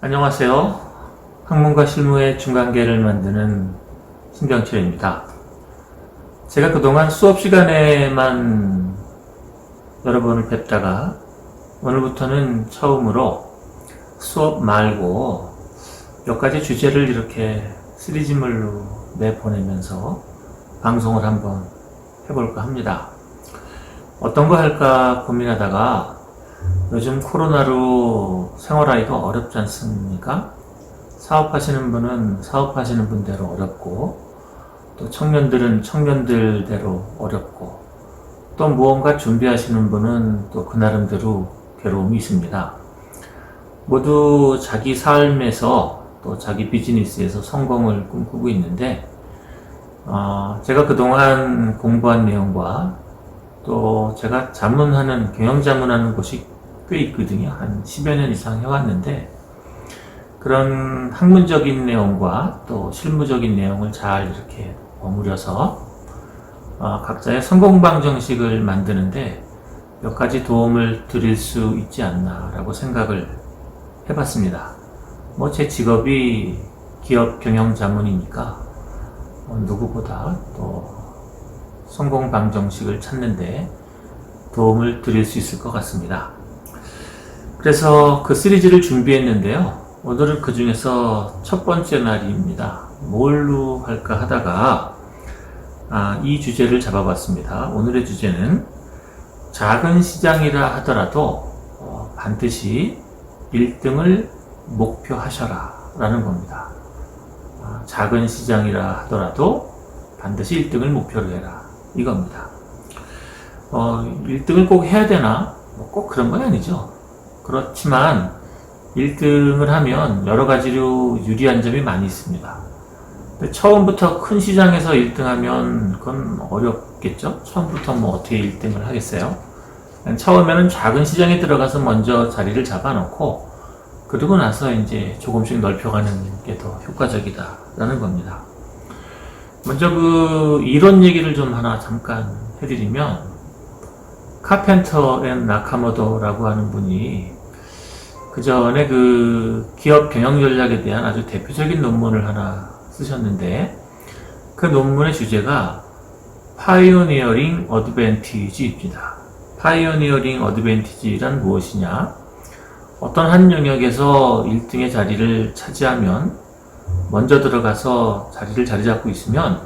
안녕하세요. 학문과 실무의 중간계를 만드는 신경철입니다. 제가 그동안 수업 시간에만 여러분을 뵙다가 오늘부터는 처음으로 수업 말고 몇 가지 주제를 이렇게 시리즈물로 내보내면서 방송을 한번 해볼까 합니다. 어떤 거 할까 고민하다가 요즘 코로나로 생활하기가 어렵지 않습니까? 사업하시는 분은 사업하시는 분대로 어렵고, 또 청년들은 청년들대로 어렵고, 또 무언가 준비하시는 분은 또 그 나름대로 괴로움이 있습니다. 모두 자기 삶에서 또 자기 비즈니스에서 성공을 꿈꾸고 있는데, 제가 그동안 공부한 내용과 또 제가 자문하는, 경영 자문하는 곳이 꽤 있거든요. 한 10여 년 이상 해왔는데, 그런 학문적인 내용과 또 실무적인 내용을 잘 이렇게 버무려서 각자의 성공방 정식을 만드는데 몇 가지 도움을 드릴 수 있지 않나라고 생각을 해봤습니다. 제 직업이 기업 경영 자문이니까 누구보다 또 성공방 정식을 찾는데 도움을 드릴 수 있을 것 같습니다. 그래서 그 시리즈를 준비했는데요. 오늘은 그 중에서 첫 번째 날입니다. 뭘로 할까 하다가 이 주제를 잡아봤습니다. 오늘의 주제는 작은 시장이라 하더라도 반드시 1등을 목표하셔라 라는 겁니다. 작은 시장이라 하더라도 반드시 1등을 목표로 해라 이겁니다. 1등을 꼭 해야 되나? 꼭 그런 건 아니죠. 그렇지만 1등을 하면 여러 가지로 유리한 점이 많이 있습니다. 근데 처음부터 큰 시장에서 1등하면 그건 어렵겠죠? 처음부터 어떻게 1등을 하겠어요? 처음에는 작은 시장에 들어가서 먼저 자리를 잡아놓고 그러고 나서 이제 조금씩 넓혀가는 게 더 효과적이다라는 겁니다. 먼저 그 이론 얘기를 좀 하나 잠깐 해드리면 카펜터 앤 나카모토라고 하는 분이 그 전에 그 기업 경영 전략에 대한 아주 대표적인 논문을 하나 쓰셨는데 그 논문의 주제가 Pioneering Advantage입니다. Pioneering Advantage란 무엇이냐? 어떤 한 영역에서 1등의 자리를 차지하면 먼저 들어가서 자리를 자리 잡고 있으면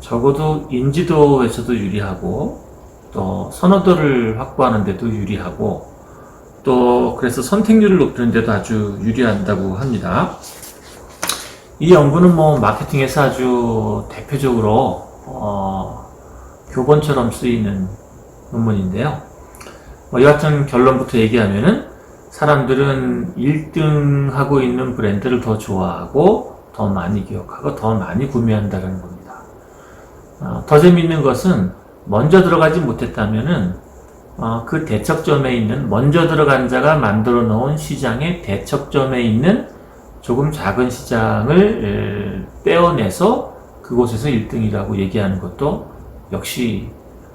적어도 인지도에서도 유리하고 또 선호도를 확보하는 데도 유리하고 또 그래서 선택률을 높이는 데도 아주 유리한다고 합니다. 이 연구는 마케팅에서 아주 대표적으로 교본처럼 쓰이는 논문인데요. 여하튼 결론부터 얘기하면은 사람들은 1등 하고 있는 브랜드를 더 좋아하고 더 많이 기억하고 더 많이 구매한다는 겁니다. 더 재밌는 것은 먼저 들어가지 못했다면은 그 대척점에 있는 먼저 들어간 자가 만들어 놓은 시장의 대척점에 있는 조금 작은 시장을 떼어내서 그곳에서 1등이라고 얘기하는 것도 역시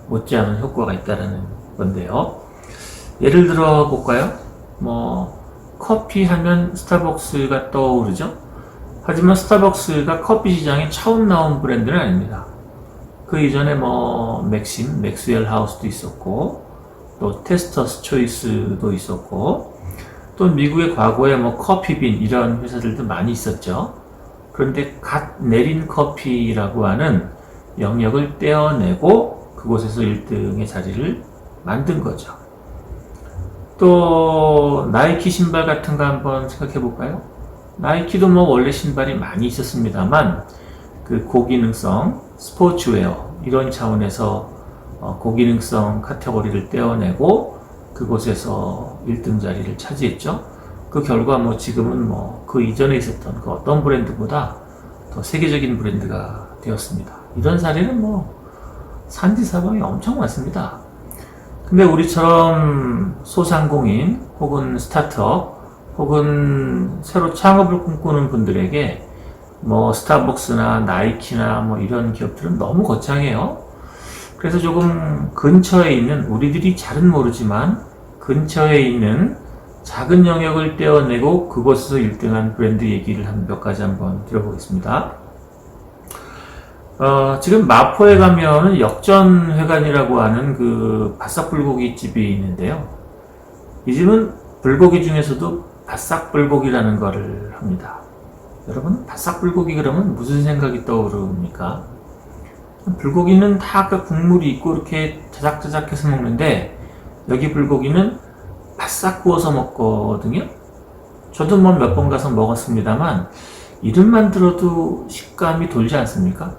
못지않은 효과가 있다는 건데요. 예를 들어 볼까요? 커피 하면 스타벅스가 떠오르죠? 하지만 스타벅스가 커피 시장에 처음 나온 브랜드는 아닙니다. 그 이전에 맥심, 맥스웰 하우스도 있었고 또 테스터스 초이스도 있었고 또 미국의 과거에 커피빈 이런 회사들도 많이 있었죠. 그런데 갓 내린 커피라고 하는 영역을 떼어내고 그곳에서 1등의 자리를 만든 거죠. 또 나이키 신발 같은 거 한번 생각해 볼까요? 나이키도 원래 신발이 많이 있었습니다만 그 고기능성, 스포츠웨어 이런 차원에서 고기능성 카테고리를 떼어내고 그곳에서 1등 자리를 차지했죠. 그 결과 지금은 그 이전에 있었던 그 어떤 브랜드보다 더 세계적인 브랜드가 되었습니다. 이런 사례는 산지사방이 엄청 많습니다. 근데 우리처럼 소상공인 혹은 스타트업 혹은 새로 창업을 꿈꾸는 분들에게 스타벅스나 나이키나 이런 기업들은 너무 거창해요. 그래서 조금 근처에 있는, 우리들이 잘은 모르지만 근처에 있는 작은 영역을 떼어내고 그곳에서 1등한 브랜드 얘기를 몇 가지 한번 들어보겠습니다. 지금 마포에 가면은 역전회관이라고 하는 그 바싹불고기 집이 있는데요. 이 집은 불고기 중에서도 바싹불고기라는 거를 합니다. 여러분, 바싹불고기 그러면 무슨 생각이 떠오릅니까? 불고기는 다 아까 국물이 있고 이렇게 자작자작해서 먹는데 여기 불고기는 바싹 구워서 먹거든요. 저도 뭐 몇 번 가서 먹었습니다만 이름만 들어도 식감이 돌지 않습니까?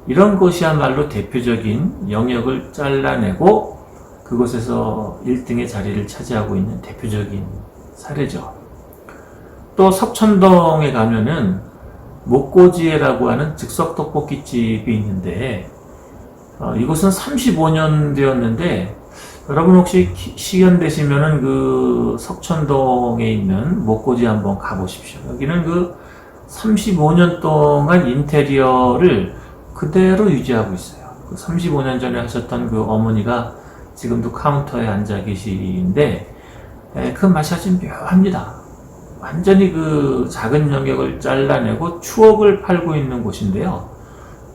이런 것이야말로 대표적인 영역을 잘라내고 그곳에서 1등의 자리를 차지하고 있는 대표적인 사례죠. 또 석천동에 가면은 목고지에라고 하는 즉석떡볶이집이 있는데 이곳은 35년 되었는데 여러분 혹시 시간 되시면은 그 석천동에 있는 목고지 한번 가보십시오. 여기는 그 35년 동안 인테리어를 그대로 유지하고 있어요. 그 35년 전에 하셨던 그 어머니가 지금도 카운터에 앉아 계시는데 그 맛이 아주 묘합니다. 완전히 그 작은 영역을 잘라내고 추억을 팔고 있는 곳인데요.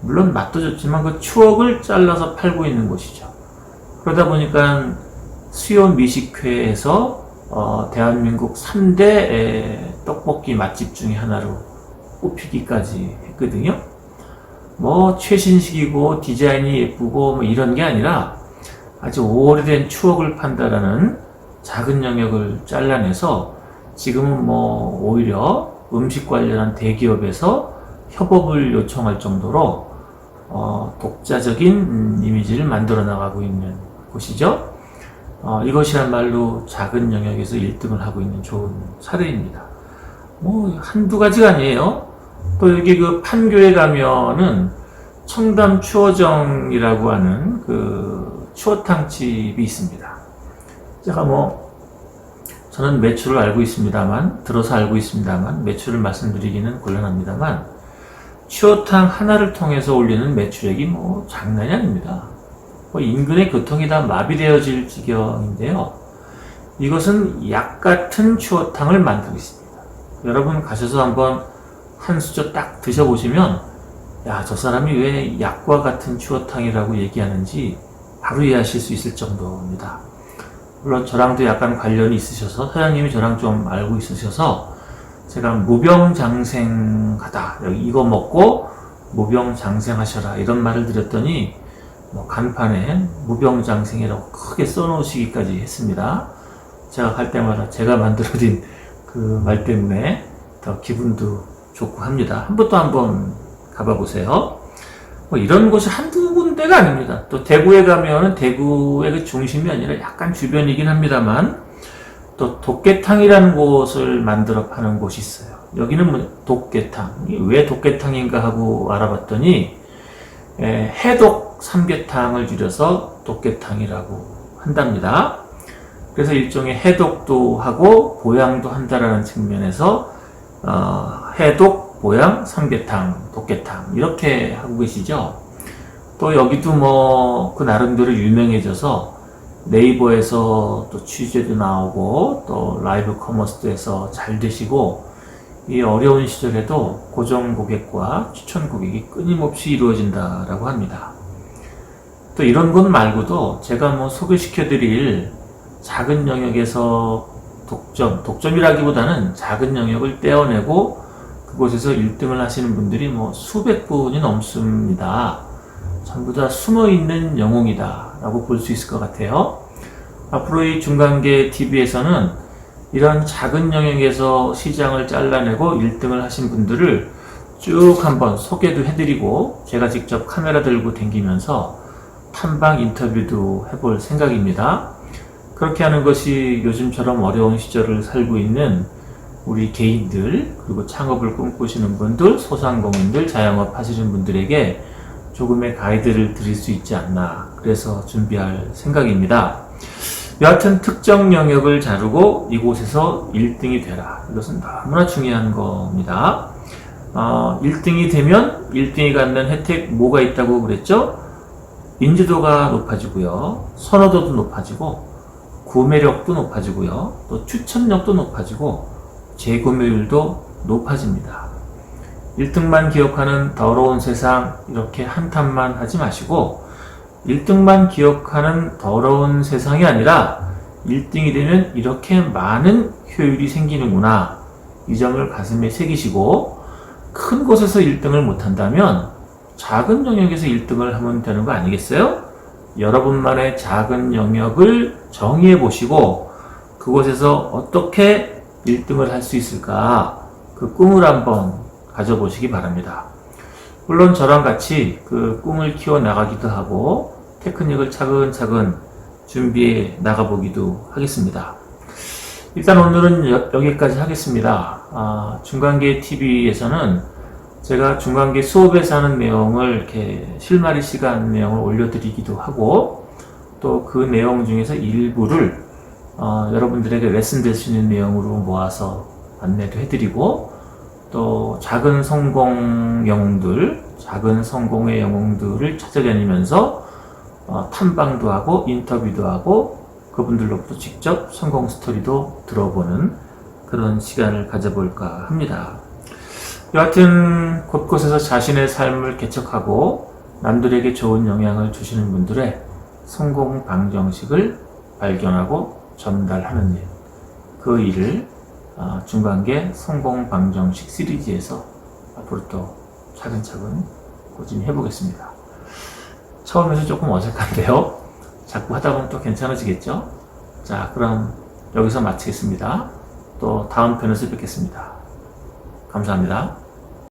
물론 맛도 좋지만 그 추억을 잘라서 팔고 있는 곳이죠. 그러다 보니까 수요 미식회에서 대한민국 3대 떡볶이 맛집 중에 하나로 꼽히기까지 했거든요. 뭐 최신식이고 디자인이 예쁘고 뭐 이런 게 아니라 아주 오래된 추억을 판다라는 작은 영역을 잘라내서 지금은 뭐 오히려 음식 관련한 대기업에서 협업을 요청할 정도로 독자적인 이미지를 만들어 나가고 있는 곳이죠. 이것이야말로 작은 영역에서 1등을 하고 있는 좋은 사례입니다. 뭐 한두 가지가 아니에요. 또 여기 그 판교에 가면은 청담 추어정이라고 하는 그 추어탕집이 있습니다. 제가 저는 매출을 알고 있습니다만, 들어서 알고 있습니다만, 매출을 말씀드리기는 곤란합니다만, 추어탕 하나를 통해서 올리는 매출액이 장난이 아닙니다. 인근의 교통이 다 마비되어질 지경인데요. 이것은 약 같은 추어탕을 만들고 있습니다. 여러분 가셔서 한번 한 수저 딱 드셔보시면, 야, 저 사람이 왜 약과 같은 추어탕이라고 얘기하는지 바로 이해하실 수 있을 정도입니다. 물론 저랑도 약간 관련이 있으셔서 사장님이 저랑 좀 알고 있으셔서 제가 무병장생하다, 이거 먹고 무병장생하셔라 이런 말을 드렸더니 간판에 무병장생이라고 크게 써놓으시기까지 했습니다. 제가 갈 때마다 제가 만들어진 그 말 때문에 더 기분도 좋고 합니다. 한번 가봐 보세요. 이런 곳이 한두 군데가 아닙니다. 또 대구에 가면은 대구의 그 중심이 아니라 약간 주변이긴 합니다만 또 도깨탕이라는 곳을 만들어 파는 곳이 있어요. 여기는 도깨탕. 왜 도깨탕인가 하고 알아봤더니 해독 삼계탕을 줄여서 도깨탕이라고 한답니다. 그래서 일종의 해독도 하고 보양도 한다라는 측면에서 해독, 보양, 삼계탕, 도깨탕 이렇게 하고 계시죠. 또 여기도 그 나름대로 유명해져서 네이버에서 또 취재도 나오고 또 라이브 커머스도 해서 잘 되시고 이 어려운 시절에도 고정 고객과 추천 고객이 끊임없이 이루어진다라고 합니다. 또 이런 것 말고도 제가 소개시켜드릴 작은 영역에서 독점이라기보다는 작은 영역을 떼어내고 그곳에서 1등을 하시는 분들이 수백 분이 넘습니다. 전부 다 숨어있는 영웅이다 라고 볼 수 있을 것 같아요. 앞으로 이 중간계 TV에서는 이런 작은 영역에서 시장을 잘라내고 1등을 하신 분들을 쭉 한번 소개도 해드리고 제가 직접 카메라 들고 다니면서 탐방 인터뷰도 해볼 생각입니다. 그렇게 하는 것이 요즘처럼 어려운 시절을 살고 있는 우리 개인들, 그리고 창업을 꿈꾸시는 분들, 소상공인들, 자영업 하시는 분들에게 조금의 가이드를 드릴 수 있지 않나, 그래서 준비할 생각입니다. 여하튼 특정 영역을 자르고 이곳에서 1등이 되라. 이것은 너무나 중요한 겁니다. 1등이 되면 1등이 갖는 혜택 뭐가 있다고 그랬죠? 인지도가 높아지고요. 선호도도 높아지고 구매력도 높아지고요. 또 추천력도 높아지고 재구매율도 높아집니다. 1등만 기억하는 더러운 세상 이렇게 한탄만 하지 마시고 1등만 기억하는 더러운 세상이 아니라 1등이 되면 이렇게 많은 효율이 생기는구나. 이 점을 가슴에 새기시고 큰 곳에서 1등을 못한다면 작은 영역에서 1등을 하면 되는 거 아니겠어요? 여러분만의 작은 영역을 정의해 보시고 그곳에서 어떻게 1등을 할 수 있을까? 그 꿈을 한번 가져보시기 바랍니다. 물론 저랑 같이 그 꿈을 키워 나가기도 하고 테크닉을 차근차근 준비해 나가보기도 하겠습니다. 일단 오늘은 여기까지 하겠습니다. 중간계 TV에서는 제가 중간계 수업에서 하는 내용을 이렇게 실마리 시간 내용을 올려드리기도 하고 또 그 내용 중에서 일부를 여러분들에게 레슨 될 수 있는 내용으로 모아서 안내도 해드리고 또 작은 성공 영웅들, 작은 성공의 영웅들을 찾아다니면서 탐방도 하고 인터뷰도 하고 그분들로부터 직접 성공 스토리도 들어보는 그런 시간을 가져볼까 합니다. 여하튼 곳곳에서 자신의 삶을 개척하고 남들에게 좋은 영향을 주시는 분들의 성공 방정식을 발견하고 전달하는 일, 그 일을 중간계 성공 방정식 시리즈에서 앞으로 또 차근차근 꾸준히 해보겠습니다. 처음에서 조금 어색한데요. 자꾸 하다 보면 또 괜찮아지겠죠? 자, 그럼 여기서 마치겠습니다. 또 다음 편에서 뵙겠습니다. 감사합니다.